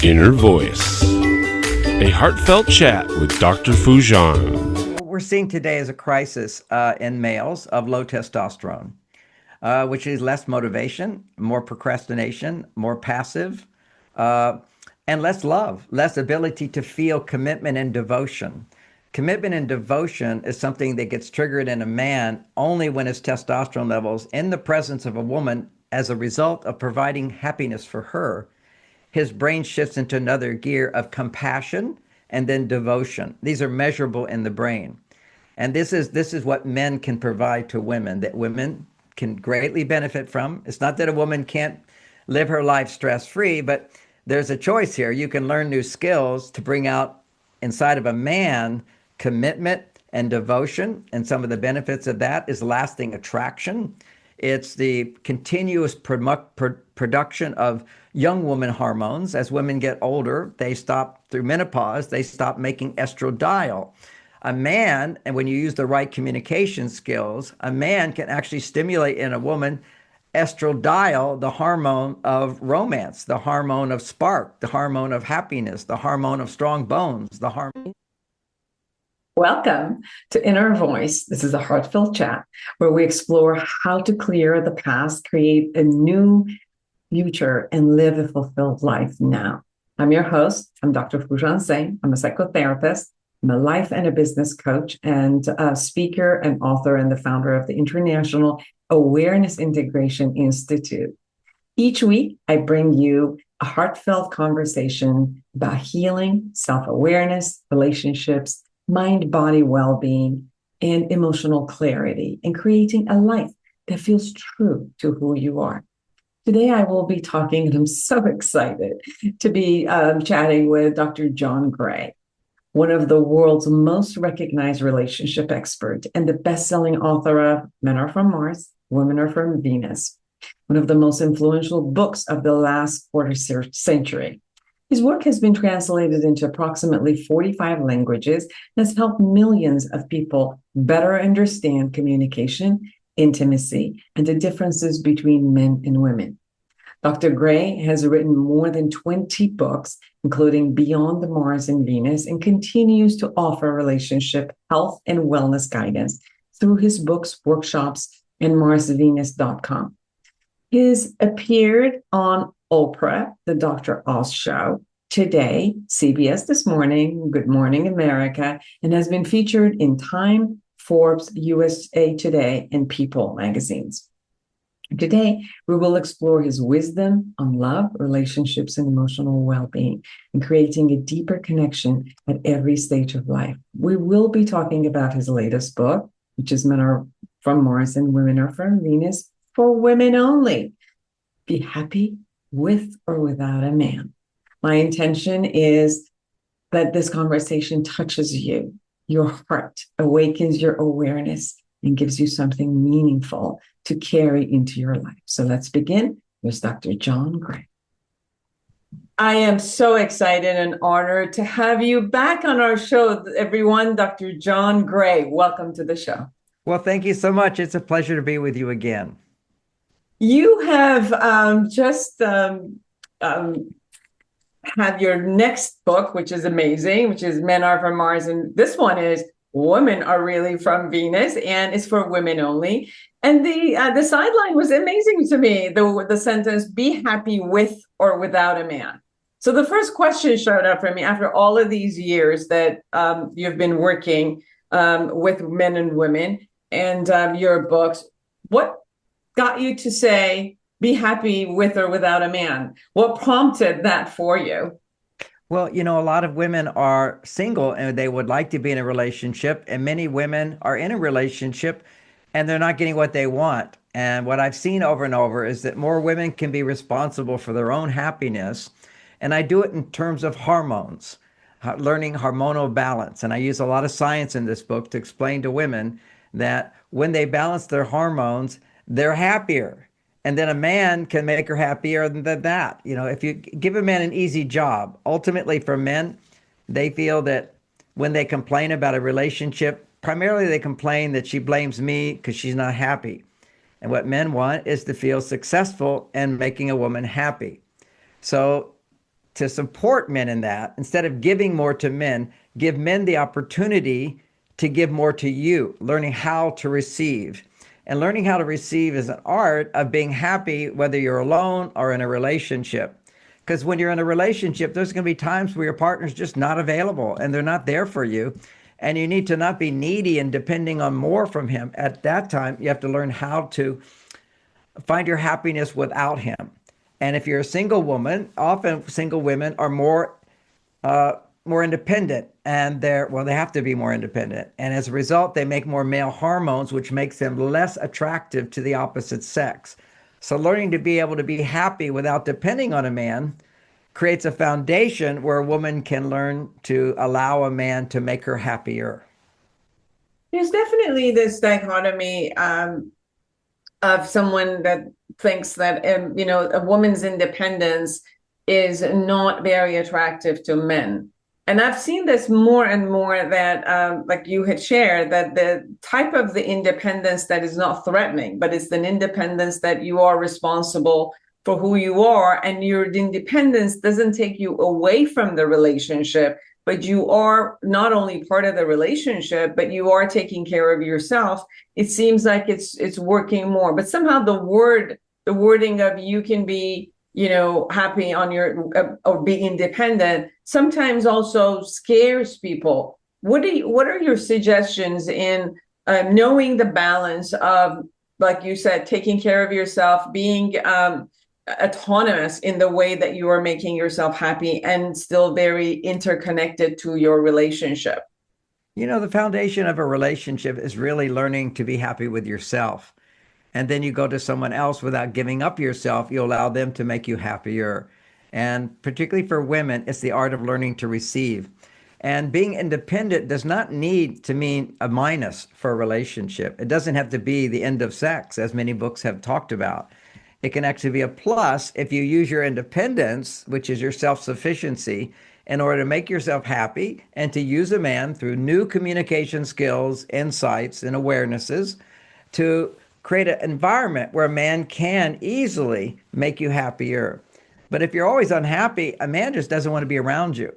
Inner Voice, a heartfelt chat with Dr. Foojan. What we're seeing today is a crisis in males of low testosterone, which is less motivation, more procrastination, more passive, and less love, less ability to feel commitment and devotion. Commitment and devotion is something that gets triggered in a man only when his testosterone levels in the presence of a woman as a result of providing happiness for her. His brain shifts into another gear of compassion and then devotion. These are measurable in the brain. And this is what men can provide to women, that women can greatly benefit from. It's not that a woman can't live her life stress-free, but there's a choice here. You can learn new skills to bring out inside of a man commitment and devotion. And some of the benefits of that is lasting attraction. It's the continuous production of young woman hormones. As women get older, they stop through menopause, they stop making estradiol. A man, and when you use the right communication skills, a man can actually stimulate in a woman estradiol, the hormone of romance, the hormone of spark, the hormone of happiness, the hormone of strong bones, the hormone. Welcome to Inner Voice. This is a heartfelt chat where we explore how to clear the past, create a new future, and live a fulfilled life now. I'm your host. I'm Dr. Foojan Zeine. I'm a psychotherapist. I'm a life and a business coach and a speaker and author and the founder of the International Awareness Integration Institute. Each week, I bring you a heartfelt conversation about healing, self-awareness, relationships, mind-body well-being, and emotional clarity, and creating a life that feels true to who you are. Today, I will be talking, and I'm so excited to be chatting with Dr. John Gray, one of the world's most recognized relationship experts and the best-selling author of Men Are From Mars, Women Are From Venus, one of the most influential books of the last quarter century. His work has been translated into approximately 45 languages and has helped millions of people better understand communication, intimacy, and the differences between men and women. Dr. Gray has written more than 20 books, including Beyond the Mars and Venus, and continues to offer relationship, health, and wellness guidance through his books, workshops, and marsvenus.com. He's appeared on Oprah, the Dr. Oz Show, Today, CBS This Morning, Good Morning America, and has been featured in Time, Forbes, USA Today, and People magazines. Today, we will explore his wisdom on love, relationships, and emotional well-being, and creating a deeper connection at every stage of life. We will be talking about his latest book, which is Men Are From Mars and Women Are From Venus, for women only. Be happy with or without a man. My intention is that this conversation touches you, your heart, awakens your awareness, and gives you something meaningful to carry into your life. So let's begin with Dr. John Gray. I am so excited and honored to have you back on our show, everyone. Dr. John Gray, welcome to the show. Well, thank you so much. It's a pleasure to be with you again. You have had your next book, which is amazing, which is Men Are From Mars. And this one is Women Are Really From Venus, and it's for women only. And the sideline was amazing to me, the sentence, be happy with or without a man. So the first question showed up for me after all of these years that you've been working with men and women and your books. What got you to say, be happy with or without a man? What prompted that for you? Well, a lot of women are single and they would like to be in a relationship, and many women are in a relationship and they're not getting what they want. And what I've seen over and over is that more women can be responsible for their own happiness. And I do it in terms of hormones, learning hormonal balance. And I use a lot of science in this book to explain to women that when they balance their hormones, they're happier. And then a man can make her happier than that. If you give a man an easy job, ultimately for men, they feel that when they complain about a relationship, primarily they complain that she blames me because she's not happy. And what men want is to feel successful in making a woman happy. So to support men in that. Instead of giving more to men, give men the opportunity to give more to you, learning how to receive. And learning how to receive is an art of being happy whether you're alone or in a relationship. Because when you're in a relationship, there's going to be times where your partner's just not available and they're not there for you. And you need to not be needy and depending on more from him. At that time, you have to learn how to find your happiness without him. And if you're a single woman, often single women are more independent, and they have to be more independent. And as a result, they make more male hormones, which makes them less attractive to the opposite sex. So learning to be able to be happy without depending on a man creates a foundation where a woman can learn to allow a man to make her happier. There's definitely this dichotomy of someone that thinks that a woman's independence is not very attractive to men. And I've seen this more and more that, like you had shared, that the type of the independence that is not threatening, but it's an independence that you are responsible for who you are, and your independence doesn't take you away from the relationship, but you are not only part of the relationship, but you are taking care of yourself. It seems like it's working more, but somehow the wording of you can be, happy on your or be independent sometimes also scares people. What are your suggestions in knowing the balance of, like you said, taking care of yourself, being autonomous in the way that you are making yourself happy and still very interconnected to your relationship? The foundation of a relationship is really learning to be happy with yourself. And then you go to someone else without giving up yourself. You allow them to make you happier. And particularly for women, it's the art of learning to receive. And being independent does not need to mean a minus for a relationship. It doesn't have to be the end of sex, as many books have talked about. It can actually be a plus if you use your independence, which is your self-sufficiency, in order to make yourself happy and to use a man through new communication skills, insights, and awarenesses to create an environment where a man can easily make you happier. But if you're always unhappy, a man just doesn't want to be around you.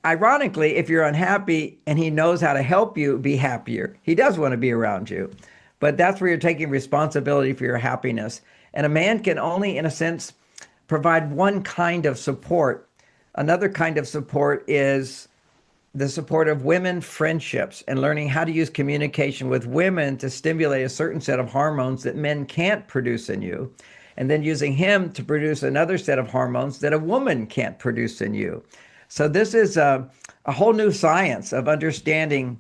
Ironically, if you're unhappy and he knows how to help you be happier, he does want to be around you. But that's where you're taking responsibility for your happiness. And a man can only, in a sense, provide one kind of support. Another kind of support is the support of women friendships and learning how to use communication with women to stimulate a certain set of hormones that men can't produce in you. And then using him to produce another set of hormones that a woman can't produce in you. So this is a whole new science of understanding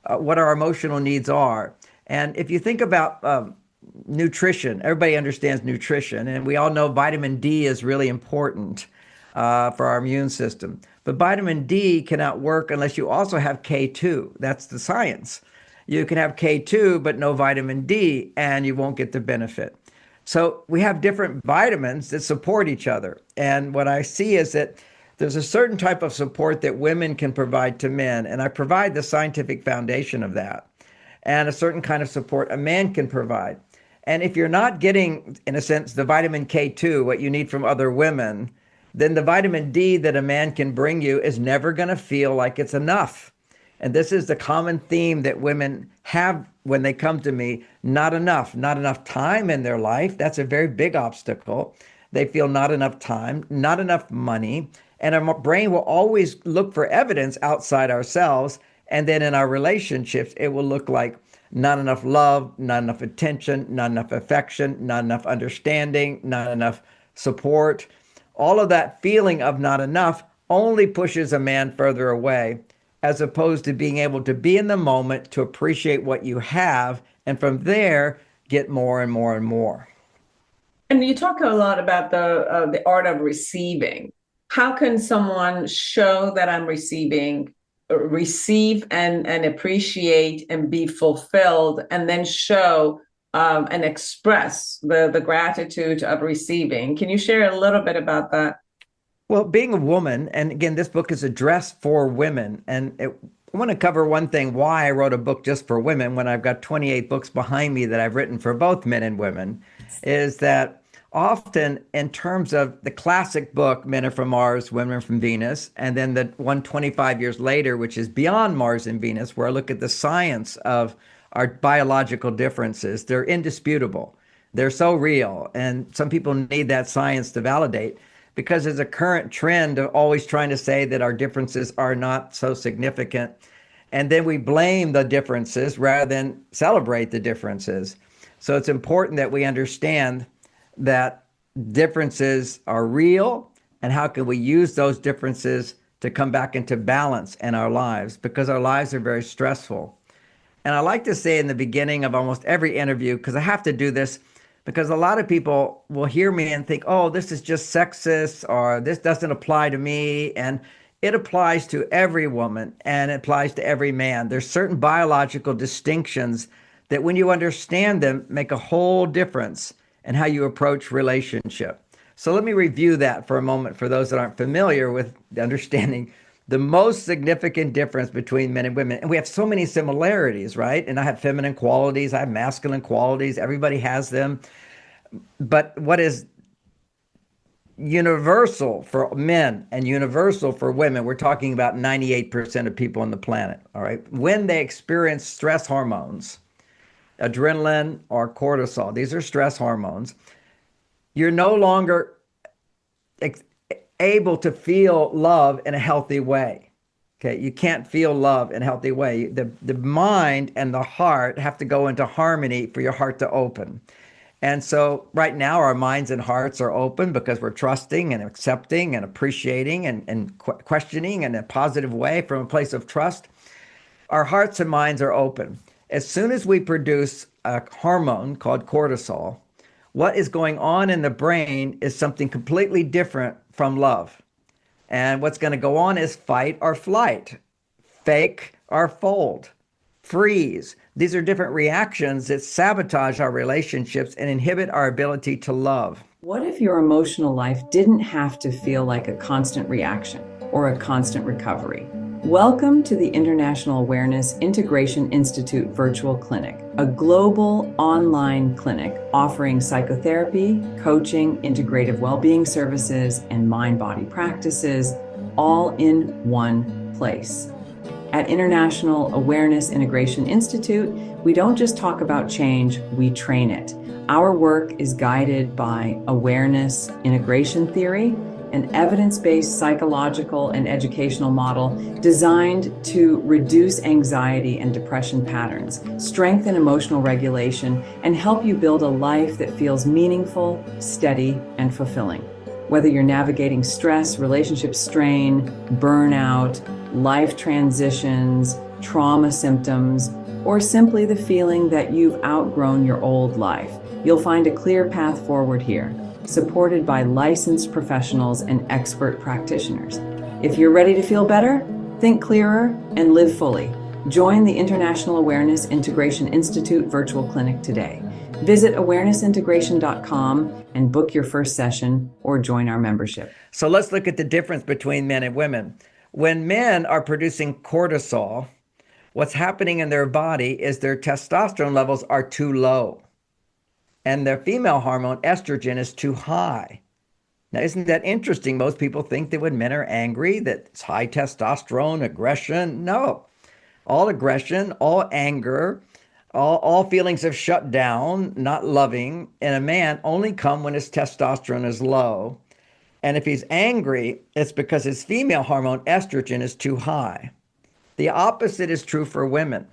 what our emotional needs are. And if you think about nutrition, everybody understands nutrition, and we all know vitamin D is really important for our immune system. But vitamin D cannot work unless you also have K2. That's the science. You can have K2, but no vitamin D, and you won't get the benefit. So we have different vitamins that support each other. And what I see is that there's a certain type of support that women can provide to men, and I provide the scientific foundation of that. And a certain kind of support a man can provide. And if you're not getting, in a sense, the vitamin K2, what you need from other women, then the vitamin D that a man can bring you is never going to feel like it's enough. And this is the common theme that women have when they come to me: not enough time in their life. That's a very big obstacle. They feel not enough time, not enough money. And our brain will always look for evidence outside ourselves. And then in our relationships, it will look like not enough love, not enough attention, not enough affection, not enough understanding, not enough support. All of that feeling of not enough only pushes a man further away, as opposed to being able to be in the moment, to appreciate what you have, and from there, get more and more and more. And you talk a lot about the art of receiving. How can someone show that I'm receive and appreciate and be fulfilled, and then show and express the gratitude of receiving? Can you share a little bit about that? Well, being a woman, and again, this book is addressed for women, and I want to cover one thing: why I wrote a book just for women when I've got 28 books behind me that I've written for both men and women, is that often in terms of the classic book, Men Are From Mars, Women Are From Venus, and then the one 25 years later, which is Beyond Mars and Venus, where I look at the science of our biological differences. They're indisputable. They're so real. And some people need that science to validate because there's a current trend of always trying to say that our differences are not so significant. And then we blame the differences rather than celebrate the differences. So it's important that we understand that differences are real and how can we use those differences to come back into balance in our lives, because our lives are very stressful. And I like to say in the beginning of almost every interview, because I have to do this, because a lot of people will hear me and think, oh, this is just sexist, or this doesn't apply to me. And it applies to every woman and it applies to every man. There's certain biological distinctions that when you understand them, make a whole difference in how you approach relationship. So let me review that for a moment for those that aren't familiar with understanding the most significant difference between men and women. And we have so many similarities, right? And I have feminine qualities, I have masculine qualities, everybody has them. But what is universal for men and universal for women, we're talking about 98% of people on the planet, all right? When they experience stress hormones, adrenaline or cortisol, these are stress hormones, you're no longer able to feel love in a healthy way. Okay, you can't feel love in a healthy way. The mind and the heart have to go into harmony for your heart to open. And so right now our minds and hearts are open because we're trusting and accepting and appreciating and questioning in a positive way from a place of trust. Our hearts and minds are open. As soon as we produce a hormone called cortisol, what is going on in the brain is something completely different from love. And what's going to go on is fight or flight, fake or fold, freeze. These are different reactions that sabotage our relationships and inhibit our ability to love. What if your emotional life didn't have to feel like a constant reaction or a constant recovery? Welcome to the International Awareness Integration Institute Virtual Clinic, a global online clinic offering psychotherapy, coaching, integrative well-being services, and mind-body practices, all in one place. At International Awareness Integration Institute, we don't just talk about change, we train it. Our work is guided by awareness integration theory, an evidence-based psychological and educational model designed to reduce anxiety and depression patterns, strengthen emotional regulation, and help you build a life that feels meaningful, steady, and fulfilling. Whether you're navigating stress, relationship strain, burnout, life transitions, trauma symptoms, or simply the feeling that you've outgrown your old life, you'll find a clear path forward here, supported by licensed professionals and expert practitioners. If you're ready to feel better, think clearer, and live fully, join the International Awareness Integration Institute Virtual Clinic today. Visit awarenessintegration.com and book your first session or join our membership. So let's look at the difference between men and women. When men are producing cortisol, what's happening in their body is their testosterone levels are too low. And their female hormone, estrogen, is too high. Now, isn't that interesting? Most people think that when men are angry, that it's high testosterone, aggression. No. All aggression, all anger, all feelings of shut down, not loving, in a man only come when his testosterone is low. And if he's angry, it's because his female hormone, estrogen, is too high. The opposite is true for women.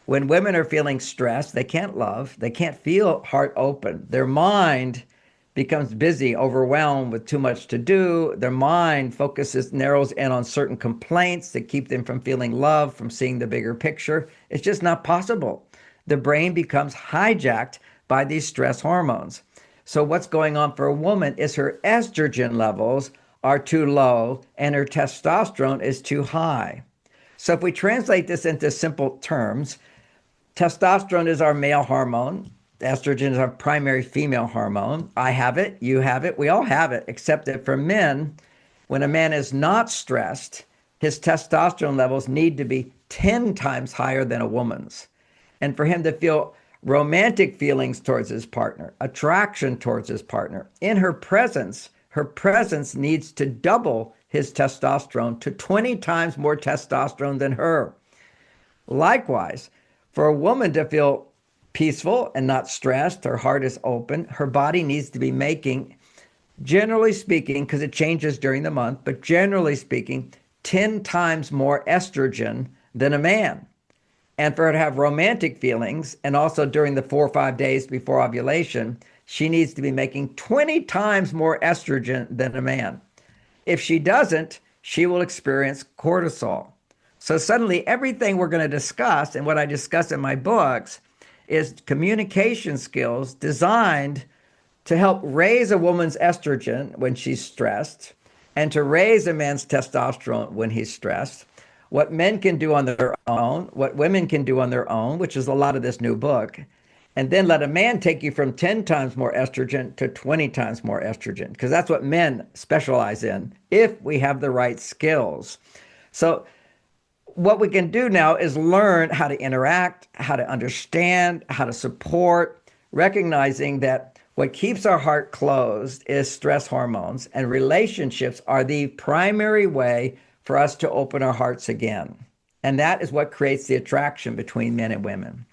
When women are feeling stressed, they can't love, they can't feel heart open. Their mind becomes busy, overwhelmed with too much to do. Their mind narrows in on certain complaints that keep them from feeling love, from seeing the bigger picture. It's just not possible. The brain becomes hijacked by these stress hormones. So what's going on for a woman is her estrogen levels are too low and her testosterone is too high. So if we translate this into simple terms, testosterone is our male hormone. Estrogen is our primary female hormone. I have it, you have it, we all have it, except that for men, when a man is not stressed, his testosterone levels need to be 10 times higher than a woman's. And for him to feel romantic feelings towards his partner, attraction towards his partner. In her presence needs to double his testosterone to 20 times more testosterone than her. Likewise, for a woman to feel peaceful and not stressed, her heart is open, her body needs to be making, generally speaking, because it changes during the month, but generally speaking, 10 times more estrogen than a man. And for her to have romantic feelings, and also during the 4 or 5 days before ovulation, she needs to be making 20 times more estrogen than a man. If she doesn't, she will experience cortisol. So suddenly everything we're going to discuss and what I discuss in my books is communication skills designed to help raise a woman's estrogen when she's stressed and to raise a man's testosterone when he's stressed. What men can do on their own, what women can do on their own, which is a lot of this new book, and then let a man take you from 10 times more estrogen to 20 times more estrogen, because that's what men specialize in if we have the right skills. So what we can do now is learn how to interact, how to understand, how to support, recognizing that what keeps our heart closed is stress hormones, and relationships are the primary way for us to open our hearts again. And that is what creates the attraction between men and women.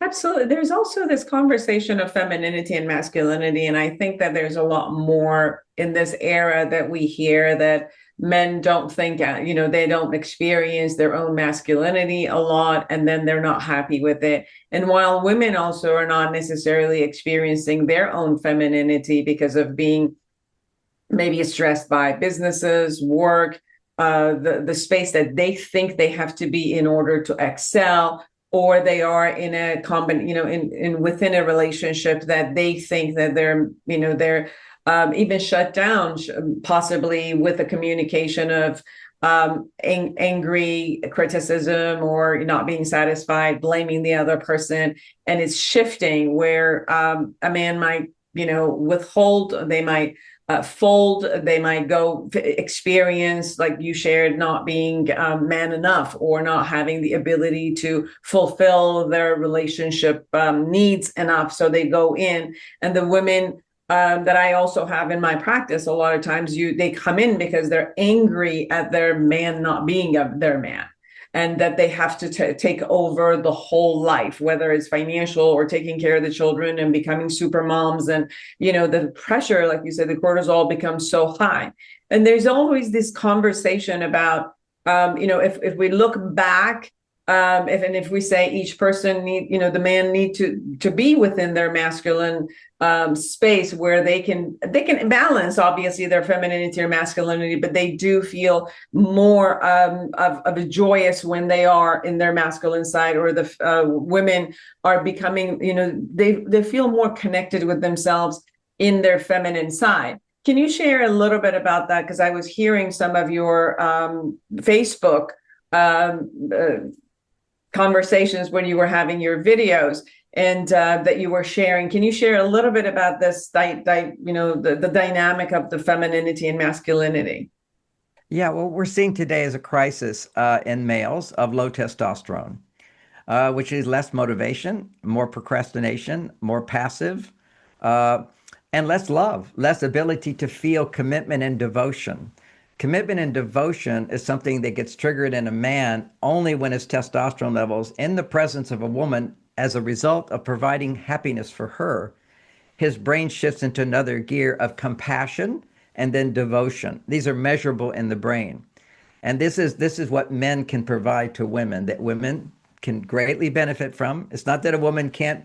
Absolutely. There's also this conversation of femininity and masculinity. And I think that there's a lot more in this era that we hear that men don't think, they don't experience their own masculinity a lot, and then they're not happy with it. And while women also are not necessarily experiencing their own femininity because of being maybe stressed by businesses, work, the space that they think they have to be in order to excel, or they are in a in within a relationship that they think that they're even shut down, possibly with a communication of angry criticism or not being satisfied, blaming the other person, and it's shifting where a man might withhold, they might fold, they might go experience, like you shared, not being man enough or not having the ability to fulfill their relationship needs enough. So they go in, and the women that I also have in my practice, a lot of times they come in because they're angry at their man not being their man, and that they have to take over the whole life, whether it's financial or taking care of the children and becoming super moms. And, the pressure, like you said, the cortisol becomes so high. And there's always this conversation about, if we look back, if we say each person the man need to be within their masculine space where they can balance obviously their femininity or masculinity, but they do feel more of a joyous when they are in their masculine side, or the women are becoming, they feel more connected with themselves in their feminine side. Can you share a little bit about that? Because I was hearing some of your Facebook conversations when you were having your videos, and that you were sharing. Can you share a little bit about this, the dynamic of the femininity and masculinity? Yeah, what we're seeing today is a crisis in males of low testosterone, which is less motivation, more procrastination, more passive, and less love, less ability to feel commitment and devotion. Commitment and devotion is something that gets triggered in a man only when his testosterone levels in the presence of a woman, as a result of providing happiness for her, his brain shifts into another gear of compassion and then devotion. These are measurable in the brain. And this is what men can provide to women, that women can greatly benefit from. It's not that a woman can't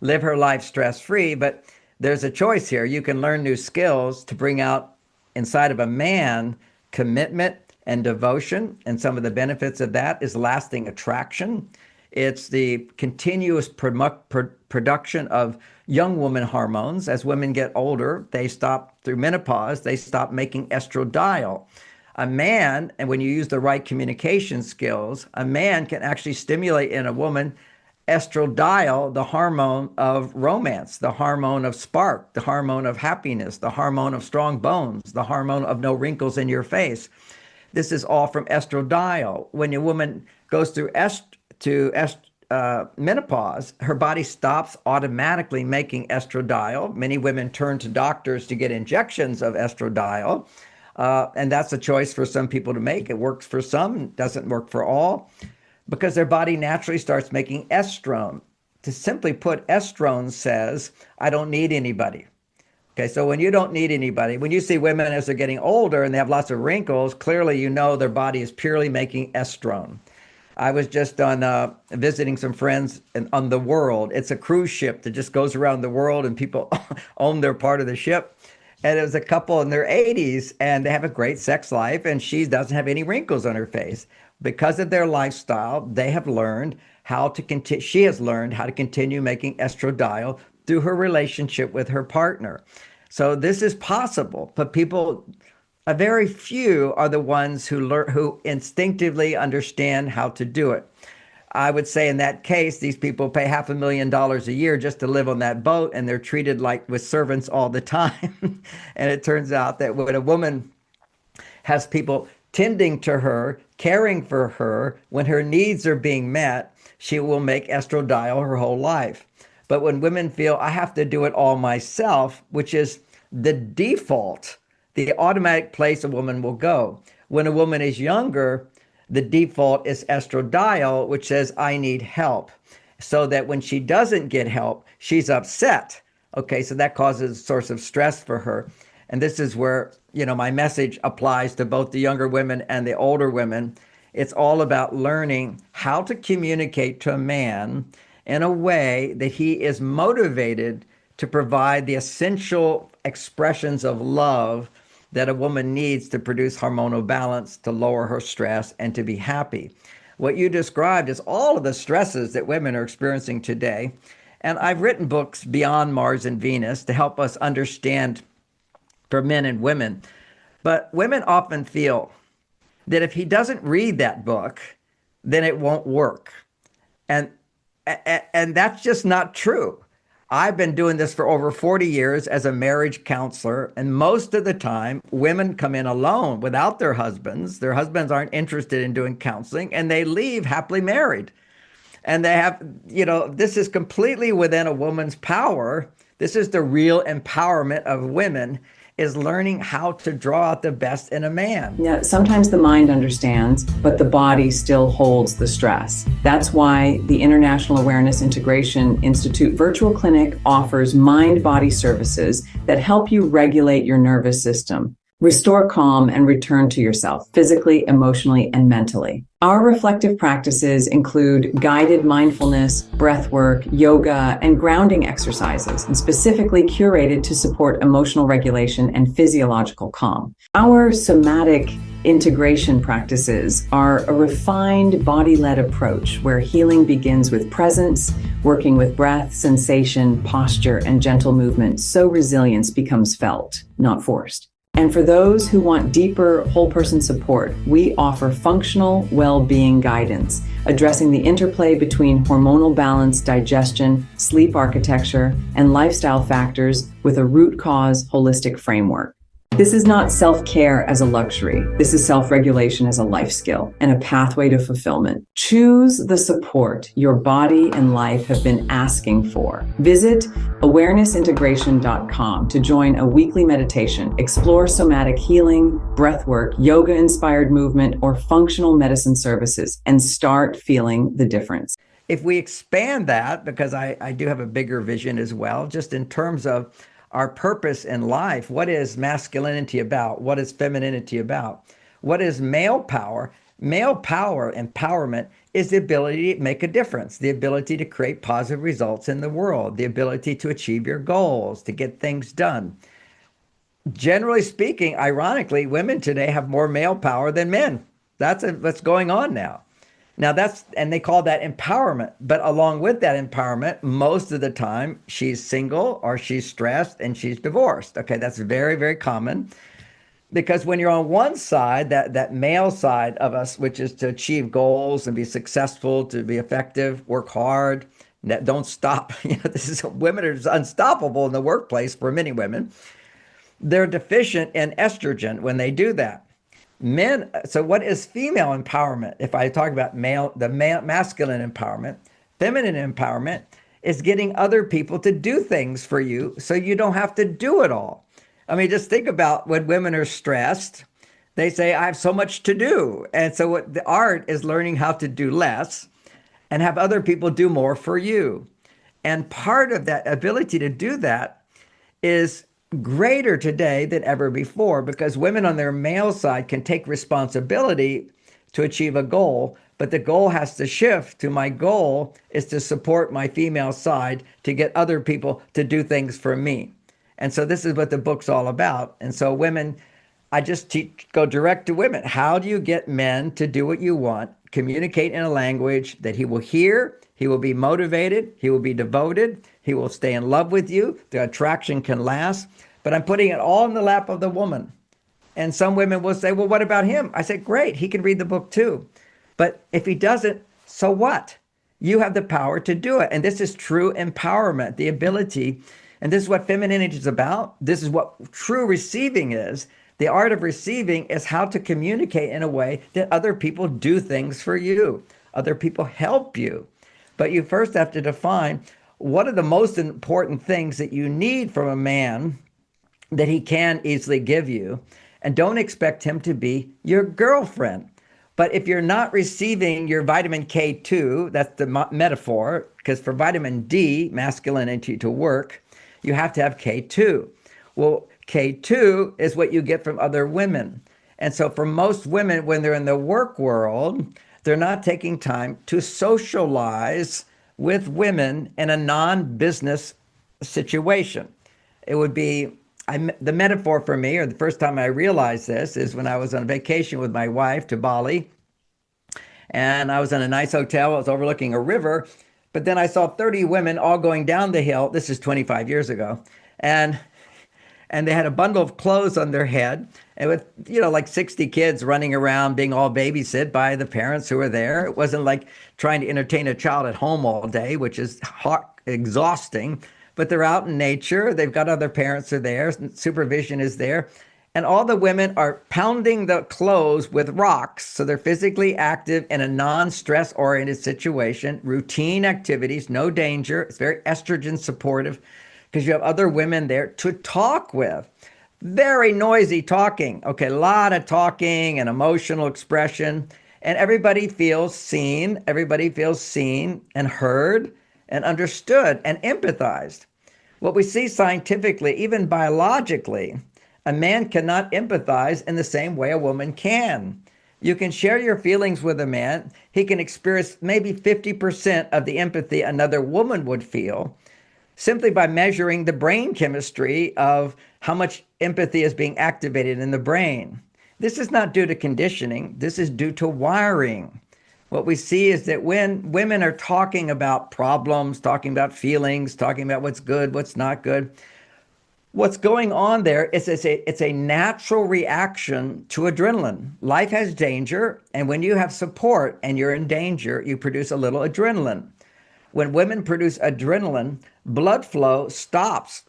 live her life stress-free, but there's a choice here. You can learn new skills to bring out inside of a man commitment and devotion. And some of the benefits of that is lasting attraction. It's the continuous production of young woman hormones. As women get older, through menopause, they stop making estradiol. A man, and when you use the right communication skills, a man can actually stimulate in a woman estradiol, the hormone of romance, the hormone of spark, the hormone of happiness, the hormone of strong bones, the hormone of no wrinkles in your face. This is all from estradiol. When a woman goes through menopause, her body stops automatically making estradiol. Many women turn to doctors to get injections of estradiol. And that's a choice for some people to make. It works for some, doesn't work for all, because their body naturally starts making estrone. To simply put, estrone says, I don't need anybody. Okay, so when you don't need anybody, when you see women as they're getting older and they have lots of wrinkles, clearly you know their body is purely making estrone. I was just on visiting some friends on the World. It's a cruise ship that just goes around the world and people own their part of the ship. And it was a couple in their 80s and they have a great sex life and she doesn't have any wrinkles on her face. Because of their lifestyle, they have learned how to continue, she has learned how to continue making estradiol through her relationship with her partner. So this is possible, but a very few are the ones who instinctively understand how to do it. I would say in that case, these people pay $500,000 a year just to live on that boat, and they're treated like with servants all the time. And it turns out that when a woman has people tending to her, caring for her, when her needs are being met, she will make estradiol her whole life. But when women feel, I have to do it all myself, which is the default, the automatic place a woman will go. When a woman is younger, the default is estradiol, which says, I need help. So that when she doesn't get help, she's upset. Okay, so that causes a source of stress for her. And this is where, my message applies to both the younger women and the older women. It's all about learning how to communicate to a man in a way that he is motivated to provide the essential expressions of love that a woman needs to produce hormonal balance, to lower her stress, and to be happy. What you described is all of the stresses that women are experiencing today. And I've written books beyond Mars and Venus to help us understand for men and women. But women often feel that if he doesn't read that book, then it won't work. And that's just not true. I've been doing this for over 40 years as a marriage counselor, and most of the time, women come in alone without their husbands. Their husbands aren't interested in doing counseling, and they leave happily married. And they have, this is completely within a woman's power. This is the real empowerment of women, is learning how to draw out the best in a man. Yeah, sometimes the mind understands, but the body still holds the stress. That's why the International Awareness Integration Institute Virtual Clinic offers mind-body services that help you regulate your nervous system, restore calm, and return to yourself physically, emotionally, and mentally. Our reflective practices include guided mindfulness, breath work, yoga, and grounding exercises, and specifically curated to support emotional regulation and physiological calm. Our somatic integration practices are a refined body-led approach where healing begins with presence, working with breath, sensation, posture, and gentle movement, so resilience becomes felt, not forced. And for those who want deeper whole person support, we offer functional well-being guidance, addressing the interplay between hormonal balance, digestion, sleep architecture, and lifestyle factors with a root cause holistic framework. This is not self-care as a luxury. This is self-regulation as a life skill and a pathway to fulfillment. Choose the support your body and life have been asking for. Visit awarenessintegration.com to join a weekly meditation, explore somatic healing, breathwork, yoga-inspired movement, or functional medicine services, and start feeling the difference. If we expand that, because I do have a bigger vision as well, just in terms of our purpose in life. What is masculinity about? What is femininity about? What is male power? Male power, empowerment, is the ability to make a difference, the ability to create positive results in the world, the ability to achieve your goals, to get things done. Generally speaking, ironically, women today have more male power than men. That's what's going on now. Now and they call that empowerment. But along with that empowerment, most of the time she's single or she's stressed and she's divorced. Okay, that's very, very common. Because when you're on one side, that male side of us, which is to achieve goals and be successful, to be effective, work hard, don't stop. Women are unstoppable in the workplace for many women. They're deficient in estrogen when they do that. Men, so what is female empowerment? If I talk about masculine empowerment, Feminine empowerment is getting other people to do things for you so you don't have to do it all. I mean, just think about when women are stressed, they say, I have so much to do. And so what the art is learning how to do less and have other people do more for you. And part of that ability to do that is greater today than ever before because women on their male side can take responsibility to achieve a goal, but the goal has to shift to my goal is to support my female side to get other people to do things for me. And so this is what the book's all about. And so women, I just go direct to women. How do you get men to do what you want? Communicate in a language that he will hear, he will be motivated, he will be devoted, he will stay in love with you. The attraction can last, but I'm putting it all in the lap of the woman. And some women will say, well, what about him? I say, great, he can read the book too. But if he doesn't, so what? You have the power to do it. And this is true empowerment, the ability. And this is what femininity is about. This is what true receiving is. The art of receiving is how to communicate in a way that other people do things for you. Other people help you. But you first have to define what are the most important things that you need from a man that he can easily give you. And don't expect him to be your girlfriend. But if you're not receiving your vitamin K2, that's the metaphor, because for vitamin D, masculinity to work, you have to have K2. Well, K2 is what you get from other women. And so for most women, when they're in the work world, they're not taking time to socialize with women in a non-business situation. It would be, the metaphor for me, or the first time I realized this, is when I was on vacation with my wife to Bali. And I was in a nice hotel. I was overlooking a river. But then I saw 30 women all going down the hill. This is 25 years ago. And they had a bundle of clothes on their head, and with, like 60 kids running around being all babysit by the parents who were there. It wasn't like trying to entertain a child at home all day, which is exhausting, but they're out in nature. They've got other parents are there. Supervision is there. And all the women are pounding the clothes with rocks. So they're physically active in a non-stress oriented situation, routine activities, no danger. It's very estrogen supportive, because you have other women there to talk with. Very noisy talking. Okay, a lot of talking and emotional expression. And everybody feels seen. Everybody feels seen and heard and understood and empathized. What we see scientifically, even biologically, a man cannot empathize in the same way a woman can. You can share your feelings with a man. He can experience maybe 50% of the empathy another woman would feel, simply by measuring the brain chemistry of how much empathy is being activated in the brain. This is not due to conditioning. This is due to wiring. What we see is that when women are talking about problems, talking about feelings, talking about what's good, what's not good, what's going on there is it's a natural reaction to adrenaline. Life has danger, and when you have support and you're in danger, you produce a little adrenaline. When women produce adrenaline, blood flow stops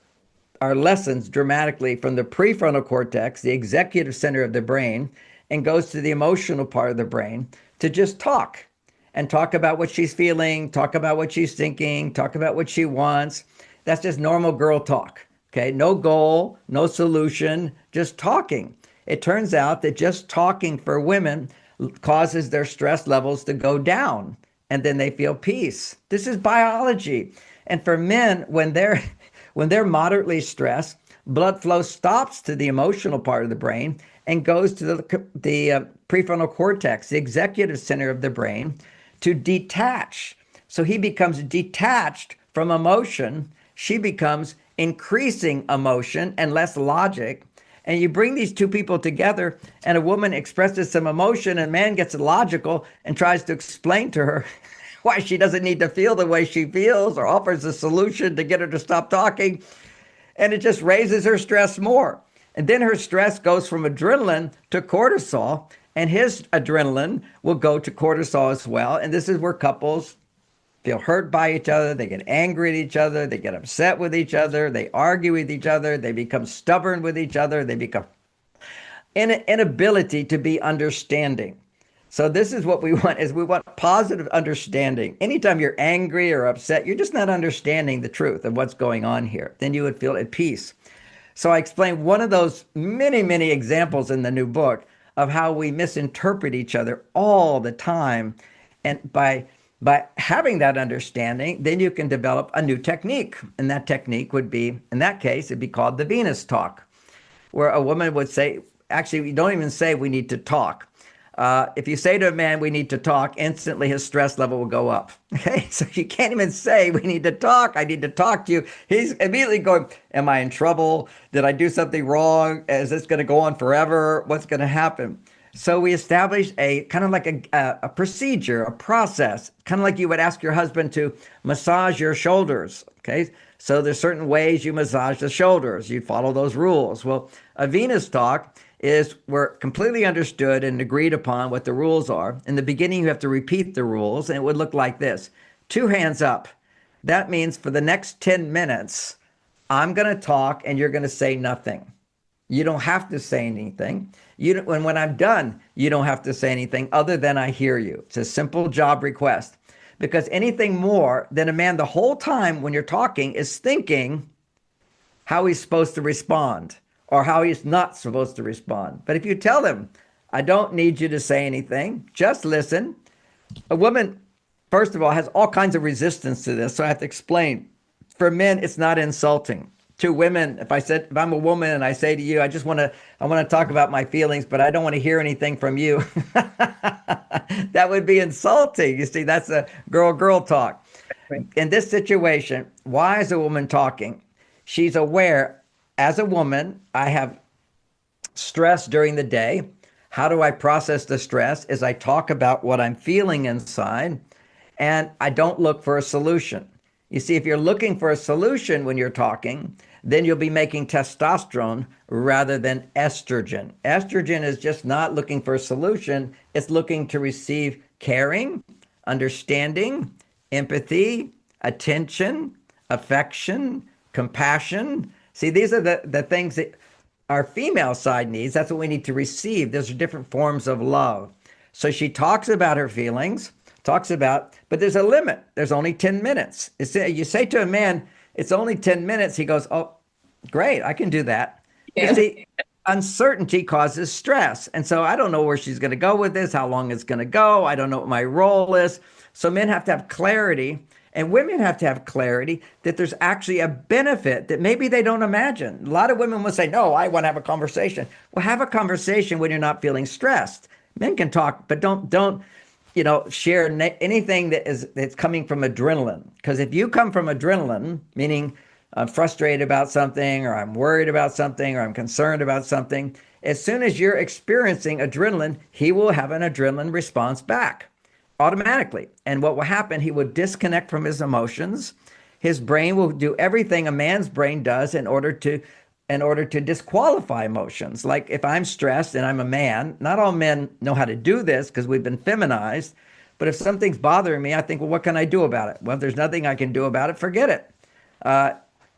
or lessens dramatically from the prefrontal cortex, the executive center of the brain, and goes to the emotional part of the brain to just talk and talk about what she's feeling, talk about what she's thinking, talk about what she wants. That's just normal girl talk. Okay, no goal, no solution, just talking. It turns out that just talking for women causes their stress levels to go down, and then they feel peace. This is biology. And for men, when they're moderately stressed, blood flow stops to the emotional part of the brain and goes to the prefrontal cortex, the executive center of the brain, to detach. So he becomes detached from emotion. She becomes increasing emotion and less logic. And you bring these two people together, and a woman expresses some emotion, and a man gets logical and tries to explain to her why she doesn't need to feel the way she feels, or offers a solution to get her to stop talking. And it just raises her stress more. And then her stress goes from adrenaline to cortisol, and his adrenaline will go to cortisol as well. And this is where couples feel hurt by each other, they get angry at each other, they get upset with each other, they argue with each other, they become stubborn with each other, they become inability to be understanding. So this is what we want is we want positive understanding. Anytime you're angry or upset, you're just not understanding the truth of what's going on here. Then you would feel at peace. So I explained one of those many, many examples in the new book of how we misinterpret each other all the time. And by having that understanding, then you can develop a new technique. And that technique would be, in that case, it'd be called the Venus talk, where a woman would say, actually, you don't even say we need to talk. If you say to a man, we need to talk, instantly his stress level will go up. Okay, so you can't even say, we need to talk. I need to talk to you. He's immediately going, am I in trouble? Did I do something wrong? Is this going to go on forever? What's going to happen? So we established a kind of like a procedure, a process, kind of like you would ask your husband to massage your shoulders. Okay, so there's certain ways you massage the shoulders. You follow those rules. Well, a Venus talk is we're completely understood and agreed upon what the rules are. In the beginning, you have to repeat the rules, and it would look like this. 2 hands up. That means for the next 10 minutes, I'm going to talk and you're going to say nothing. You don't have to say anything. When I'm done, you don't have to say anything other than I hear you. It's a simple job request. Because anything more than a man the whole time when you're talking is thinking how he's supposed to respond or how he's not supposed to respond. But if you tell them, I don't need you to say anything, just listen. A woman, first of all, has all kinds of resistance to this. So I have to explain. For men, it's not insulting. To women, if I'm a woman and I say to you, I want to talk about my feelings, but I don't want to hear anything from you. That would be insulting. You see, that's a girl talk. Right. In this situation, why is a woman talking? She's aware, as a woman, I have stress during the day. How do I process the stress? Is I talk about what I'm feeling inside, and I don't look for a solution. You see, if you're looking for a solution when you're talking, then you'll be making testosterone rather than estrogen. Estrogen is just not looking for a solution. It's looking to receive caring, understanding, empathy, attention, affection, compassion. See, these are the things that our female side needs. That's what we need to receive. Those are different forms of love. So she talks about her feelings, but there's a limit. There's only 10 minutes. You say to a man, it's only 10 minutes. He goes, oh, great, I can do that. Yeah. You see, uncertainty causes stress. And so I don't know where she's going to go with this, how long it's going to go. I don't know what my role is. So men have to have clarity, and women have to have clarity that there's actually a benefit that maybe they don't imagine. A lot of women will say, no, I want to have a conversation. Well, have a conversation when you're not feeling stressed. Men can talk, but don't share anything that's coming from adrenaline. Because if you come from adrenaline, meaning I'm frustrated about something, or I'm worried about something, or I'm concerned about something, as soon as you're experiencing adrenaline, he will have an adrenaline response back automatically. And what will happen, he will disconnect from his emotions. His brain will do everything a man's brain does in order to disqualify emotions. Like if I'm stressed and I'm a man, not all men know how to do this because we've been feminized. But if something's bothering me, I think, well, what can I do about it? Well, if there's nothing I can do about it, forget it.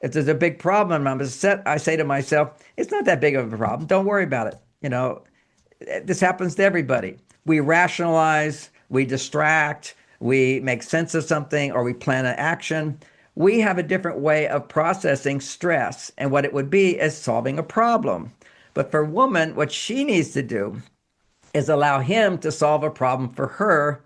If there's a big problem, I'm upset, I say to myself, it's not that big of a problem. Don't worry about it. This happens to everybody. We rationalize, we distract, we make sense of something, or we plan an action. We have a different way of processing stress, and what it would be is solving a problem. But for a woman, what she needs to do is allow him to solve a problem for her,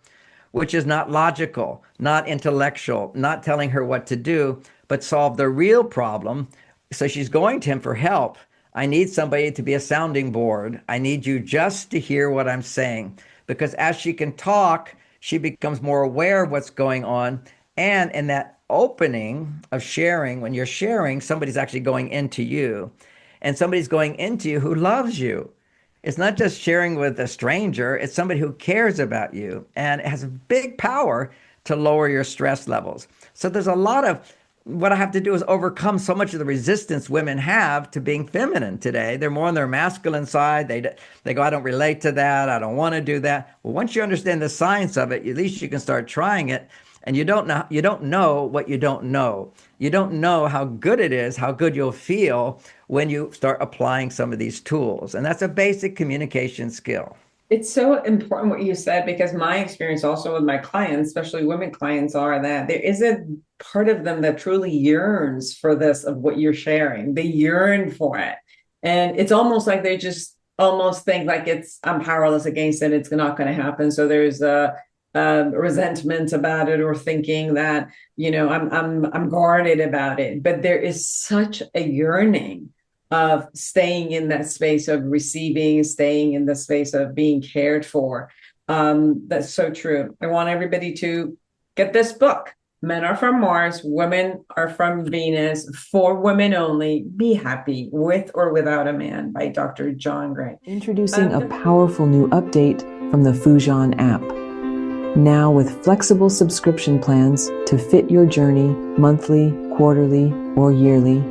which is not logical, not intellectual, not telling her what to do, but solve the real problem. So she's going to him for help. I need somebody to be a sounding board. I need you just to hear what I'm saying. Because as she can talk, she becomes more aware of what's going on. And in that opening of sharing, when you're sharing, somebody's actually going into you. And somebody's going into you who loves you. It's not just sharing with a stranger, it's somebody who cares about you. And it has a big power to lower your stress levels. So there's a lot of what I have to do is overcome so much of the resistance women have to being feminine today. They're more on their masculine side. They go, I don't relate to that. I don't want to do that. Well, once you understand the science of it, at least you can start trying it. And you don't know what you don't know. You don't know how good it is, how good you'll feel when you start applying some of these tools. And that's a basic communication skill. It's so important what you said, because my experience also with my clients, especially women clients, are that there is a part of them that truly yearns for this, of what you're sharing. They yearn for it. And it's almost like they just almost think like I'm powerless against it. It's not going to happen. So there's a resentment about it, or thinking that, I'm guarded about it. But there is such a yearning of staying in that space of receiving, staying in the space of being cared for. That's so true. I want everybody to get this book. Men are from Mars, women are from Venus, for women only. Be happy with or without a man, by Dr. John Gray. Introducing a powerful new update from the Foojan app. Now with flexible subscription plans to fit your journey, monthly, quarterly, or yearly.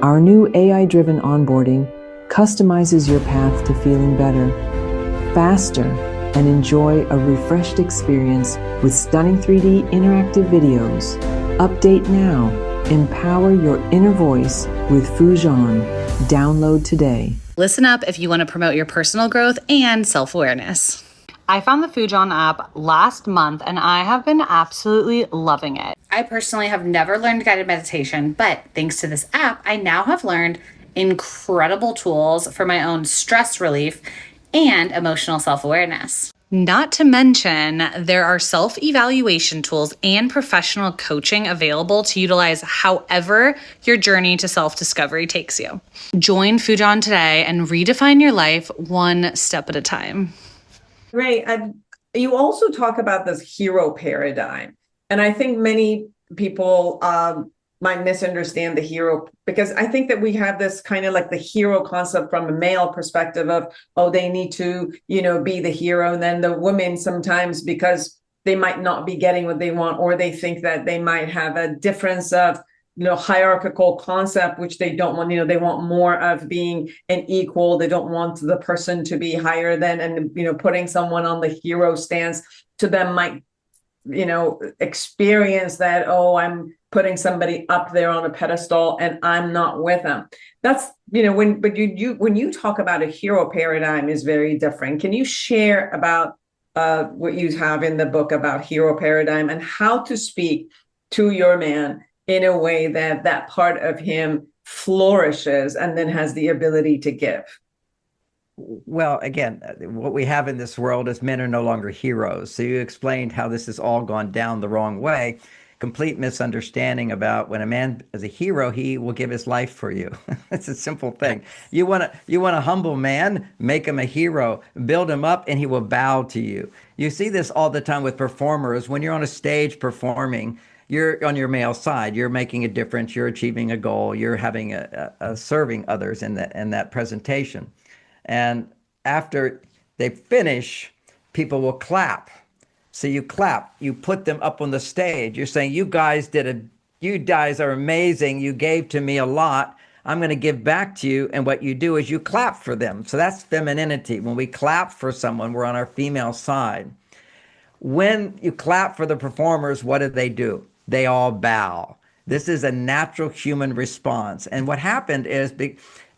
Our new AI-driven onboarding customizes your path to feeling better, faster, and enjoy a refreshed experience with stunning 3D interactive videos. Update now. Empower your inner voice with Foojan. Download today. Listen up if you want to promote your personal growth and self-awareness. I found the Foojan app last month and I have been absolutely loving it. I personally have never learned guided meditation, but thanks to this app, I now have learned incredible tools for my own stress relief and emotional self-awareness. Not to mention, there are self-evaluation tools and professional coaching available to utilize however your journey to self-discovery takes you. Join Foojan today and redefine your life one step at a time. Right. You also talk about this hero paradigm. And I think many people might misunderstand the hero, because I think that we have this kind of like the hero concept from a male perspective of, oh, they need to, be the hero. And then the women sometimes, because they might not be getting what they want, or they think that they might have a difference of, hierarchical concept, which they don't want. They want more of being an equal. They don't want the person to be higher than, and, putting someone on the hero stance to them might, experience that, oh, I'm putting somebody up there on a pedestal and I'm not with them. That's, when you talk about a hero paradigm is very different. Can you share about what you have in the book about hero paradigm, and how to speak to your man in a way that part of him flourishes and then has the ability to give? Well, again, what we have in this world is men are no longer heroes. So you explained how this has all gone down the wrong way. Complete misunderstanding about when a man is a hero, he will give his life for you. It's a simple thing. You want a humble man, make him a hero, build him up, and he will bow to you. You see this all the time with performers. When you're on a stage performing, you're on your male side, you're making a difference, you're achieving a goal, you're having a serving others in that presentation. And after they finish, people will clap. So you clap, you put them up on the stage. You're saying, you guys are amazing. You gave to me a lot. I'm going to give back to you. And what you do is you clap for them. So that's femininity. When we clap for someone, we're on our female side. When you clap for the performers, what do? They all bow. This is a natural human response. And what happened is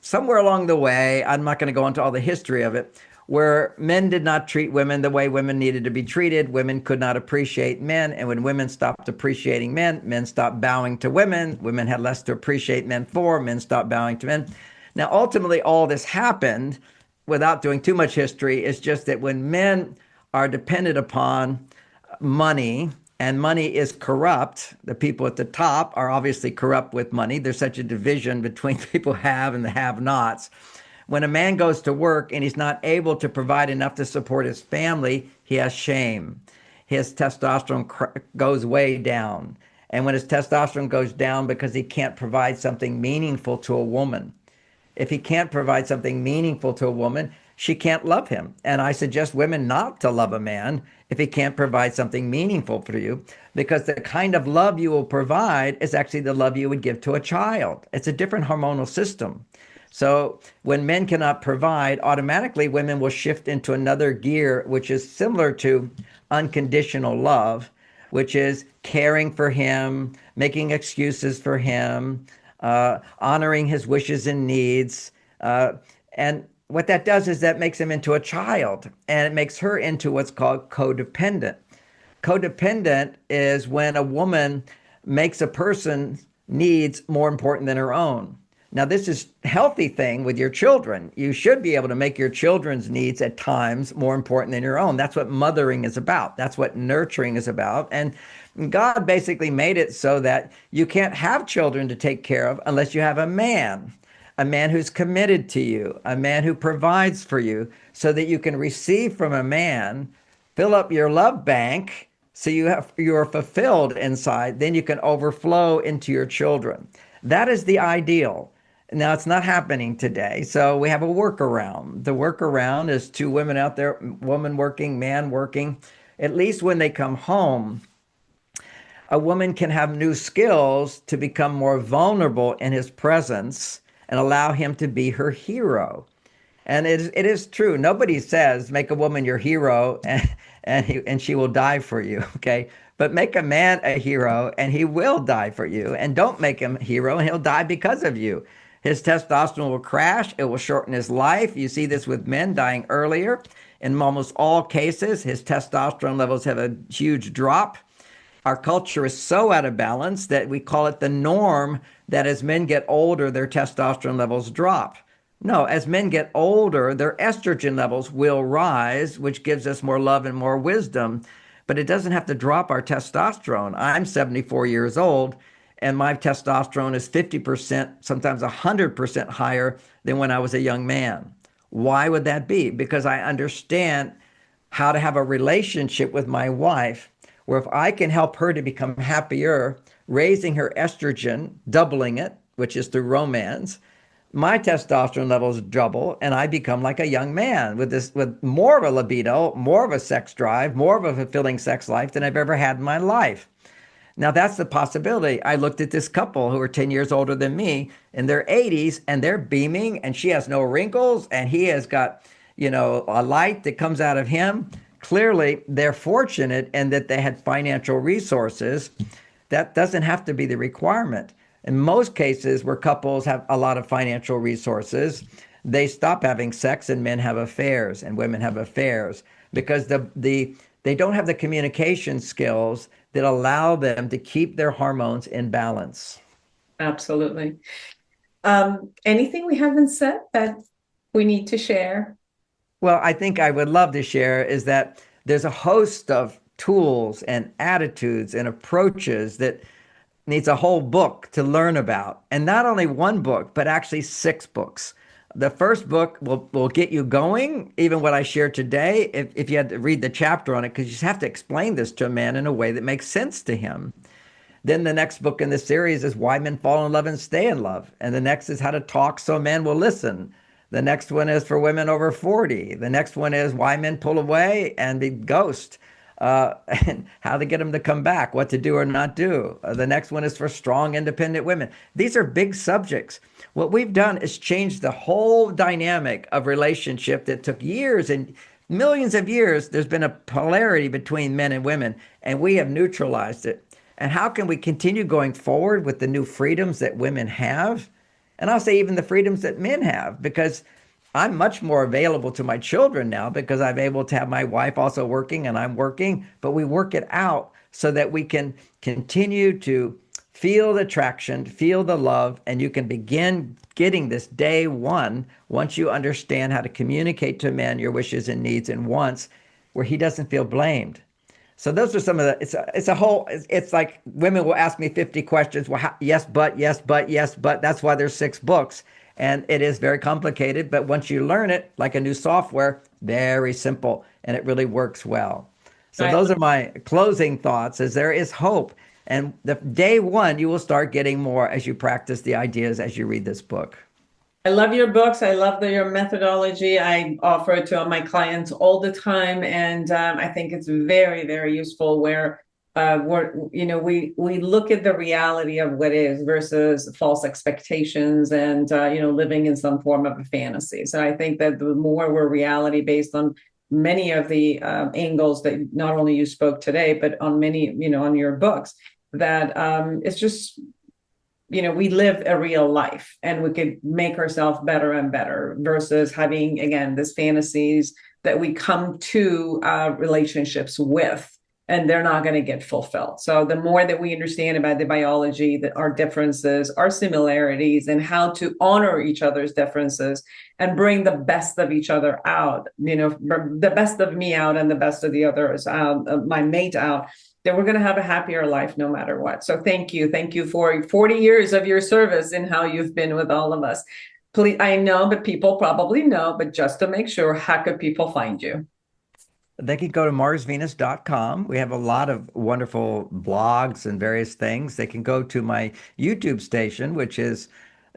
somewhere along the way, I'm not going to go into all the history of it, where men did not treat women the way women needed to be treated. Women could not appreciate men. And when women stopped appreciating men, men stopped bowing to women. Women had less to appreciate men for. Men stopped bowing to men. Now, ultimately, all this happened without doing too much history. It's just that when men are dependent upon money, and money is corrupt, the people at the top are obviously corrupt with money. There's such a division between people who have and the have-nots. When a man goes to work and he's not able to provide enough to support his family, he has shame. His testosterone goes way down. And when his testosterone goes down because he can't provide something meaningful to a woman, if he can't provide something meaningful to a woman, she can't love him. And I suggest women not to love a man if he can't provide something meaningful for you, because the kind of love you will provide is actually the love you would give to a child. It's a different hormonal system. So when men cannot provide, automatically women will shift into another gear, which is similar to unconditional love, which is caring for him, making excuses for him, honoring his wishes and needs. And what that does is that makes him into a child, and it makes her into what's called codependent. Codependent is when a woman makes a person's needs more important than her own. Now, this is a healthy thing with your children. You should be able to make your children's needs at times more important than your own. That's what mothering is about. That's what nurturing is about. And God basically made it so that you can't have children to take care of unless you have a man who's committed to you, a man who provides for you so that you can receive from a man, fill up your love bank so you are fulfilled inside, then you can overflow into your children. That is the ideal. Now, it's not happening today, so we have a workaround. The workaround is two women out there, woman working, man working. At least when they come home, a woman can have new skills to become more vulnerable in his presence and allow him to be her hero. And it is true. Nobody says make a woman your hero and she will die for you, okay? But make a man a hero and he will die for you. And don't make him a hero and he'll die because of you. His testosterone will crash. It will shorten his life. You see this with men dying earlier. In almost all cases, his testosterone levels have a huge drop. Our culture is so out of balance that we call it the norm that as men get older, their testosterone levels drop. No, as men get older, their estrogen levels will rise, which gives us more love and more wisdom, but it doesn't have to drop our testosterone. I'm 74 years old, and my testosterone is 50%, sometimes 100% higher than when I was a young man. Why would that be? Because I understand how to have a relationship with my wife where if I can help her to become happier, raising her estrogen, doubling it, which is through romance, my testosterone levels double and I become like a young man with more of a libido, more of a sex drive, more of a fulfilling sex life than I've ever had in my life. Now that's the possibility. I looked at this couple who are 10 years older than me in their 80s and they're beaming and she has no wrinkles and he has got, a light that comes out of him. Clearly, they're fortunate in that they had financial resources. That doesn't have to be the requirement. In most cases where couples have a lot of financial resources, they stop having sex and men have affairs and women have affairs because they don't have the communication skills that allow them to keep their hormones in balance. Absolutely. Anything we haven't said that we need to share? Well, I think I would love to share is that there's a host of tools and attitudes and approaches that needs a whole book to learn about. And not only one book, but actually 6 books. The first book will get you going, even what I shared today, if you had to read the chapter on it, because you just have to explain this to a man in a way that makes sense to him. Then the next book in the series is Why Men Fall in Love and Stay in Love. And the next is How to Talk So a Man Will Listen. The next one is for women over 40. The next one is Why Men Pull Away and Be Ghost. And how to get them to come back, what to do or not do. The next one is for strong, independent women. These are big subjects. What we've done is change the whole dynamic of relationship that took years and millions of years. There's been a polarity between men and women, and we have neutralized it. And how can we continue going forward with the new freedoms that women have? And I'll say even the freedoms that men have, because I'm much more available to my children now because I'm able to have my wife also working and I'm working, but we work it out so that we can continue to feel the attraction, feel the love, and you can begin getting this day one once you understand how to communicate to a man your wishes and needs and wants where he doesn't feel blamed. So those are some of the, it's like women will ask me 50 questions. Well, yes, but, yes, but, yes, but. That's why there's 6 books. And it is very complicated, but once you learn it, like a new software, very simple, and it really works well. So those are my closing thoughts, is there is hope. And the day one, you will start getting more as you practice the ideas as you read this book. I love your books. I love your methodology. I offer it to all my clients all the time. And I think it's very, very useful where we look at the reality of what is versus false expectations and, living in some form of a fantasy. So I think that the more we're reality based on many of the angles that not only you spoke today, but on many, on your books, that it's just we live a real life and we could make ourselves better and better versus having, again, this fantasies that we come to relationships with, and they're not going to get fulfilled. So the more that we understand about the biology, that our differences, our similarities, and how to honor each other's differences and bring the best of each other out, the best of me out and the best of the others, my mate out, then we're going to have a happier life no matter what. So thank you. Thank you for 40 years of your service and how you've been with all of us. Please, I know, but people probably know, but just to make sure, how could people find you? They can go to marsvenus.com. We have a lot of wonderful blogs and various things. They can go to my YouTube station, which is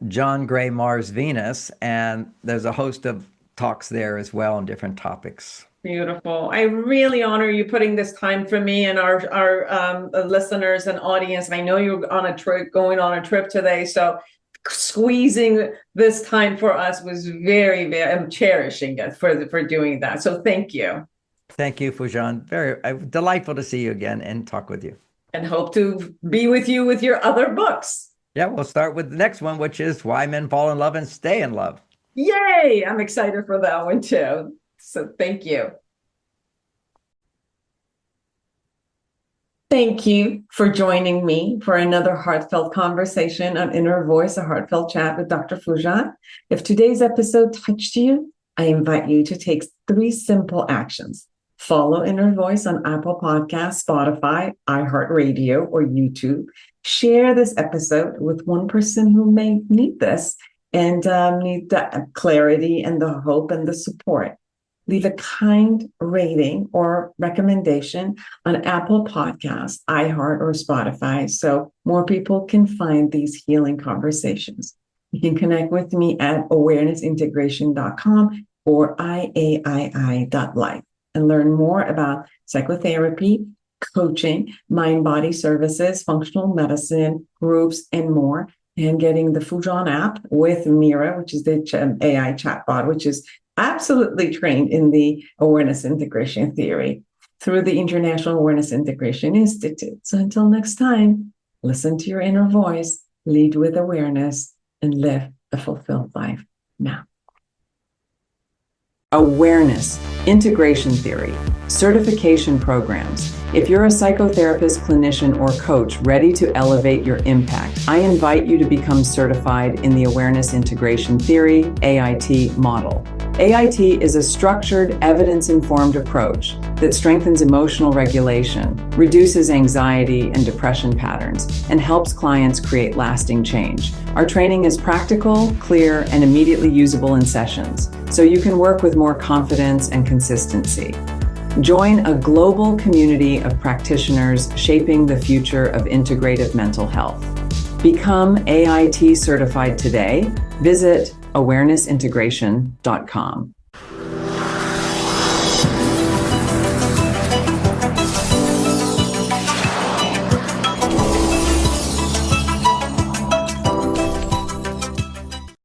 John Gray Mars Venus, and there's a host of talks there as well on different topics. Beautiful. I really honor you putting this time for me and our listeners and audience. And I know you're on a trip, going on a trip today, so squeezing this time for us was very, very, I'm cherishing it for doing that. So thank you. Thank you, Foojan. Very delightful to see you again and talk with you. And hope to be with you with your other books. Yeah, we'll start with the next one, which is Why Men Fall in Love and Stay in Love. Yay! I'm excited for that one too. So thank you. Thank you for joining me for another heartfelt conversation on Inner Voice, a heartfelt chat with Dr. Foojan. If today's episode touched you, I invite you to take 3 simple actions. Follow Inner Voice on Apple Podcasts, Spotify, iHeartRadio, or YouTube. Share this episode with one person who may need this and need the clarity and the hope and the support. Leave a kind rating or recommendation on Apple Podcasts, iHeart, or Spotify so more people can find these healing conversations. You can connect with me at awarenessintegration.com or iaii.life and learn more about psychotherapy, coaching, mind-body services, functional medicine, groups, and more. And getting the Foojan app with Mira, which is the AI chatbot, which is absolutely trained in the awareness integration theory through the International Awareness Integration Institute. So until next time, listen to your inner voice, lead with awareness, and live a fulfilled life now. Awareness, integration theory, certification programs. If you're a psychotherapist, clinician, or coach ready to elevate your impact, I invite you to become certified in the Awareness Integration Theory, AIT model. AIT is a structured, evidence-informed approach that strengthens emotional regulation, reduces anxiety and depression patterns, and helps clients create lasting change. Our training is practical, clear, and immediately usable in sessions, so you can work with more confidence and consistency. Join a global community of practitioners shaping the future of integrative mental health. Become AIT certified today. Visit awarenessintegration.com.